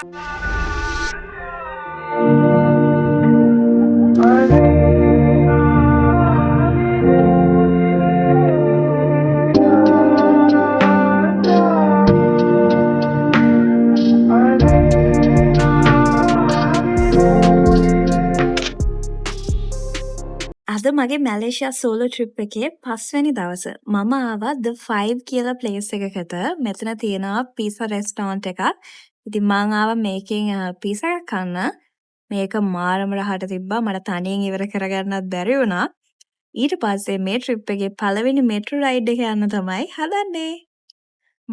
අද මගේ Malaysia solo trip එකේ 5 වෙනි දවස. මම ආවා The 5 කියලා ප්ලේස් එකකට. මෙතන තියෙනවා පීසා රෙස්ටෝරන්ට් එකක්. ඉතින් මං ආවා මේකෙන් පීසා එකක් කන්න. මේක මාරම රහට තිබ්බා. මට තනියෙන් ඉවර කරගන්නත් බැරි වුණා. ඊට පස්සේ මේ ට්‍රිප් එකේ පළවෙනි මෙට්‍රෝ රයිඩ් එක යන්න තමයි හදන්නේ.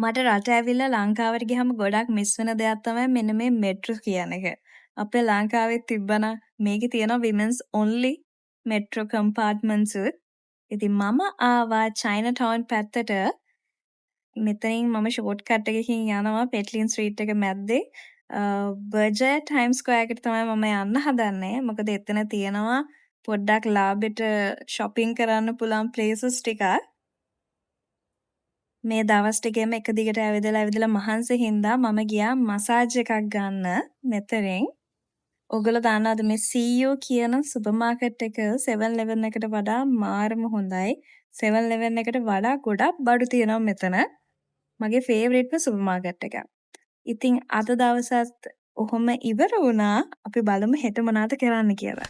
මට රට ඇවිල්ලා ලංකාවට ගියහම ගොඩක් මිස් වෙන දෙයක් තමයි මෙන්න මේ මෙට්‍රෝ කියන එක. අපේ ලංකාවෙත් තිබ්බනම් මේකේ තියෙනවා women's only metro compartments උත්. ඉතින් මම ආවා චයිනා ටවුන් පැත්තට. මෙතනින් මම ෂෝට් කට් එකකින් යනවා පෙට්ලින් ස්ට්‍රීට් එක මැද්දේ. බර්ජර් ටයිම් ස්ක්වයර් එකට තමයි මම යන්න හදන්නේ. මොකද එතන තියෙනවා පොඩ්ඩක් ලාභෙට shopping කරන්න පුළුවන් places ටිකක්. මේ දවස් ටිකේම එක දිගට ඇවිදලා මහන්සි හින්දා මම ගියා මසාජ් එකක් ගන්න මෙතනින්. ඔයගොල්ලෝ දන්නවද මේ CU කියන සුපර් මාකට් එක 7-Eleven එකට වඩා මාරම හොඳයි. 7-Eleven එකට වඩා ගොඩක් බඩු තියෙනවා මෙතන. මගේ ෆේවරිට්ම සුපර් මාකට් එක. ඉතින් අද දවසත් ඔහොම ඉවර වුණා. අපි බලමු හෙට මොනවද කරන්න කියලා.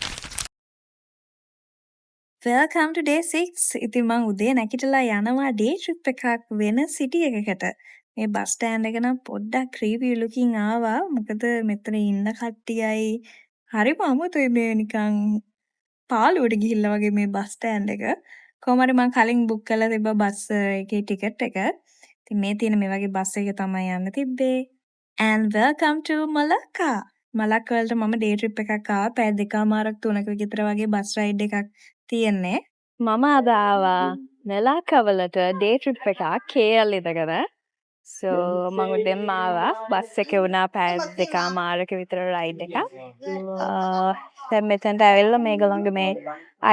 Welcome to day 6. ඉතින් මං උදේ නැගිටලා යනවා day trip එකක් වෙන city එකකට. මේ බස් ස්ටෑන්ඩ් එක නම් පොඩ්ඩක් creepy looking ආවා. මොකද මෙතන ඉන්න කට්ටියයි හරිම අමුතුයි මේ නිකන් පාළුවට ගිහිල්ලා වගේ මේ බස් ස්ටෑන්ඩ් එක. කොහොම හරි මං කලින් book කරලා තිබ්බා බස් එකේ ටිකට් එක. ඉතින් මේ තියෙන මේ වගේ බස් එකක තමයි යන්න තිබ්බේ. And welcome to Malacca. මලක්ක වලට මම ඩේ ට්‍රිප් එකක් ආවා. පැය 2මාරක් 3ක විතර වගේ බස් රයිඩ් එකක් තියෙන්නේ. මම අද ආවා මලාක්ක වලට ඩේ ට්‍රිප් එකක් KL ඉඳගෙන. So මම උදෙන්ම ආවා. බස් එකේ වුණා පැය 2මාරක විතර රයිඩ් එකක්. දැන් මෙතනට ඇවිල්ලා මේගොල්ලන්ගේ මේ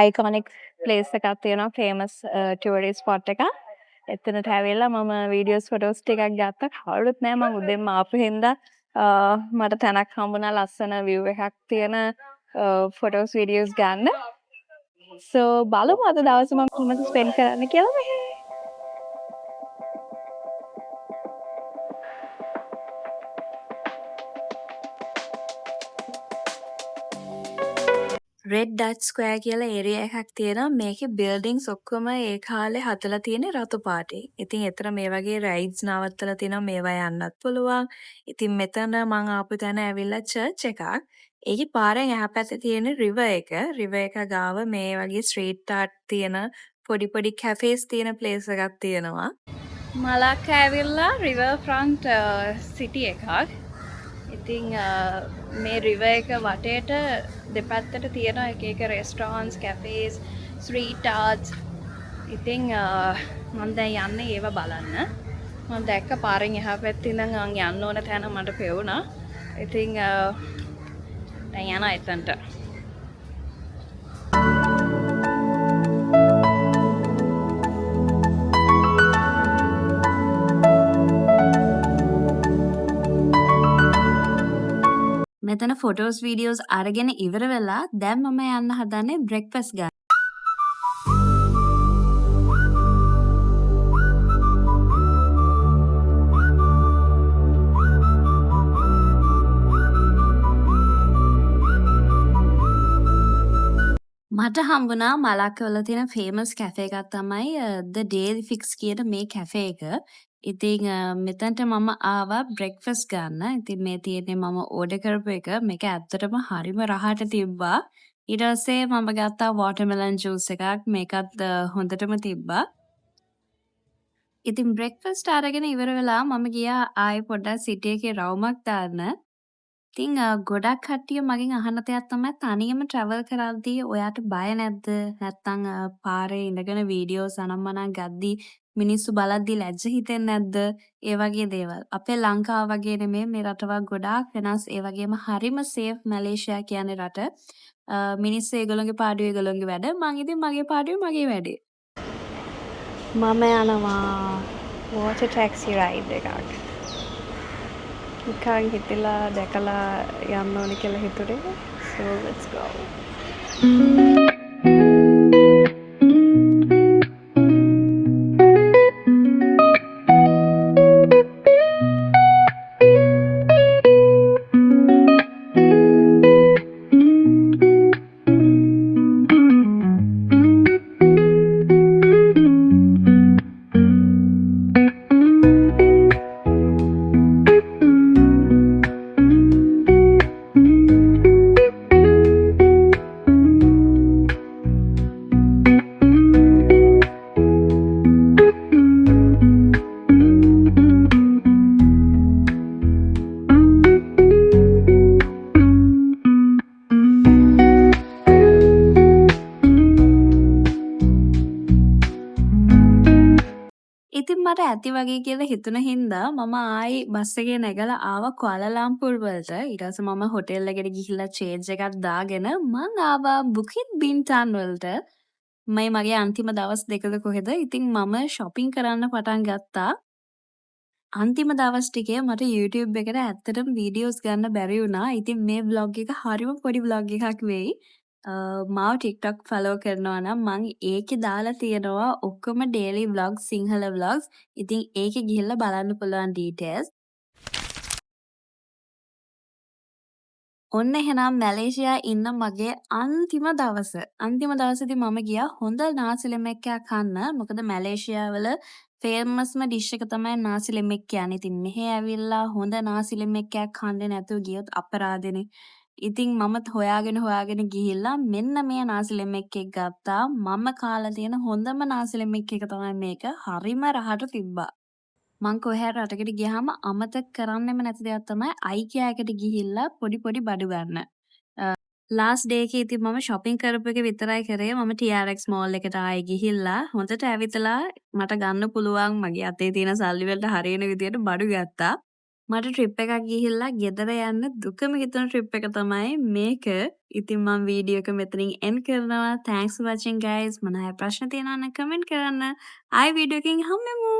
iconic place එකක් තියෙනවා famous tourist spot එකක්. එතනට ඇවිල්ලා මම videos photos ටිකක් ගත්තා. කවුරුත් නෑ මම උදෙන්ම ආපු හින්දා මට තැනක් හම්බුණා ලස්සන view එකක් තියෙන photos videos ගන්න. So බලමු අද දවස මම කොහොමද ස්පෙන්ඩ් කරන්න කියලා මෙහෙ. Red Dutch Square කියලා ඒරියා එකක් තියෙනවා. මේකේ buildings ඔක්කොම ඒ කාලේ හදලා තියෙන රතු පාටේ. ඉතින් එතන මේ වගේ rides නවත්තලා තියෙනවා. මේවා යන්නත් පුළුවන්. ඉතින් මෙතන මම ආපු තැන ඇවිල්ලා church එකක්. ඒකේ පාරෙන් එහා පැත්තේ තියෙන river එක. river එක ගාව මේ වගේ street art තියෙන පොඩි cafes තියෙන place එකක් තියෙනවා. මලක්ක ඇවිල්ලා river front city එකක්. ඉතින් මේ river එක වටේට දෙපැත්තට තියෙන එක restaurants, cafes, street arts. ඉතින් මම දැන් යන්නේ ඒව බලන්න. මම දැක්ක පාරෙන් එහා පැත්තේ ඉඳන් යන්න ඕන තැන මට පෙවුණා. ඉතින් දැන් යනවා එතනට. මෙතන ෆොටෝස් වීඩියෝස් අරගෙන ඉවර වෙලා දැන් මම යන්න හදන්නේ බ්‍රෙක්ෆාස්ට් ගන්න. මට හම්බුණා මලක්ක වල තියෙන ෆේමස් කැෆේ එකක් තමයි The Daily Fix කියන මේ කැෆේ එක. ඉතින් මෙතනට මම ආවා බ්‍රෙක්ෆාස්ට් ගන්න. ඉතින් මේ තියෙන්නේ මම ඕඩර් කරපු එක. මේක ඇත්තටම හරිම රහට තිබ්බා. ඊට පස්සේ මම ගත්තා watermelon juice එකක්. මේකත් හොඳටම තිබ්බා. ඉතින් බ්‍රෙක්ෆාස්ට් අරගෙන ඉවර වෙලා මම ගියා ආයෙ පොඩ්ඩක් සිටි එකේ රවුමක් දාන්න. ඉතින් ගොඩක් කට්ටිය මගෙන් අහන දෙයක් තමයි තනියම travel කරද්දී ඔයාට බය නැද්ද? නැත්නම් පාරේ ඉඳගෙන වීඩියෝස් අනම්මනම් ගද්දී මිනිස්සු බලද්දී ලැජ්ජ හිතෙන්නේ නැද්ද? ඒ වගේ දේවල්. අපේ ලංකාව වගේ නෙමෙයි මේ රටවල් ගොඩාක් වෙනස්. ඒ වගේම හරිම safe මැලේසියා කියන්නේ රට. මිනිස්සු ඒගොල්ලෝගේ පාඩුවේ ඒගොල්ලෝගේ වැඩ. මං ඉතින් මගේ පාඩුවේ මගේ වැඩේ. මම යනවා water taxi ride එකක්. නිකන් හිතලා දැකලා යන්න ඕනේ කියලා හිතුනේ. So let's go. ඉතින් මට ඇති වගේ කියලා හිතුන හින්දා මම ආයි බස් එකේ නැගලා ආවා කුවාලාලම්පුර් වලට. ඊට පස්සේ මම හොටෙල් එකට ගිහිල්ලා චේන්ජ් එකක් දාගෙන මං ආවා බුකිත් බින්ටන් වලට. මේ මගේ අන්තිම දවස් දෙකක කොහෙද. ඉතින් මම shopping කරන්න පටන් ගත්තා. අන්තිම දවස් ටිකේ මට YouTube එකට ඇත්තටම වීඩියෝස් ගන්න බැරි වුණා. ඉතින් මේ vlog එක හරිම පොඩි vlog එකක් වෙයි. මාව TikTok ෆලෝ කරනවා නම් මං ඒකේ දාලා තියෙනවා ඔක්කොම daily vlogs සිංහල vlogs. ඉතින් ඒකේ ගිහිල්ලා බලන්න පුළුවන් details. ඔන්න එහෙනම් මැලේසියා ඉන්න මගේ අන්තිම දවස. අන්තිම දවසේදී මම ගියා හොඳ නාසි ලෙමෙක් එකක් කන්න. මොකද මැලේසියා වල ෆේමස්ම ඩිෂ් එක තමයි නාසි ලෙමෙක් කියන්නේ. ඉතින් මෙහෙ ඇවිල්ලා හොඳ නාසි ලෙමෙක් එකක් කන්නේ නැතුව ගියොත් අපරාධෙනේ. ඉතින් මම හොයාගෙන ගිහිල්ලා මෙන්න මේ නාසි ලෙමෙක් එක ගත්තා. මම කාලා තියෙන හොඳම නාසි ලෙමෙක් එක තමයි මේක. හරිම රහට තිබ්බා. මං කොහේ හරි රටකට ගියාම අමතක කරන්නෙම නැති දෙයක් තමයි IKEA එකට ගිහිල්ලා පොඩි බඩු ගන්න. ලාස්ට් ඩේ එකේ ඉතින් මම shopping කරපු එක විතරයි කරේ. මම TRX mall එකට ආයේ ගිහිල්ලා හොඳට ඇවිතලා මට ගන්න පුළුවන් මගේ අතේ තියෙන සල්ලි වලට හරියන විදියට බඩු ගත්තා. මට ට්‍රිප් එකක් ගිහිල්ලා ගෙදර යන්න දුකම හිතුන ට්‍රිප් එක තමයි මේක. ඉතින් මම වීඩියෝ එක මෙතනින් end කරනවා. Thanks for watching guys. මොනවා ප්‍රශ්න තියෙනවා නම් කමෙන්ට් කරන්න. ආයි වීඩියෝ එකකින් හම්බෙමු.